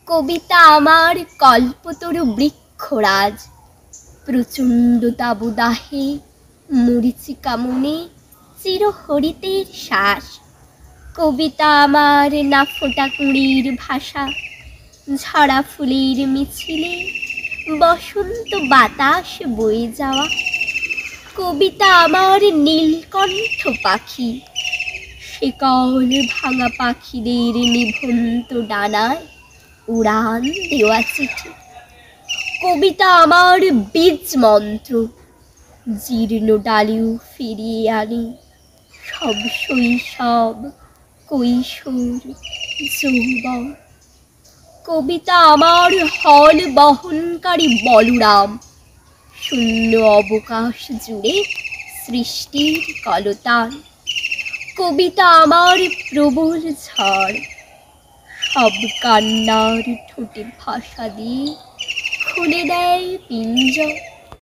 কবিতা আমার কল্পতরু বৃক্ষরাজ, প্রচণ্ড তাবুদাহে মরিচিকা মনে চিরহরিতের শ্বাস। কবিতা আমার না ফোটা কুঁড়ির ভাষা, ঝরা ফুলের মিছিলে বসন্ত বাতাস বয়ে যাওয়া। কবিতা আমার নীলকণ্ঠ পাখি, শিকল ভাঙা পাখিদের নিভন্ত ডানায় উড়ান দেওয়া চিঠি। কবিতা আমার বীজ মন্ত্র, জীর্ণ ডালিও ফিরিয়ে আনি সব শৈশব, কৈশোর, যৌবন। কবিতা আমার হল বহনকারী বলরাম, শূন্য অবকাশ জুড়ে সৃষ্টির কলতান। কবিতা আমার প্রবল ঝড়, সব কান্নার ঠোঁটে ভাষা দিয়ে খুলে দেয় পিঞ্জর।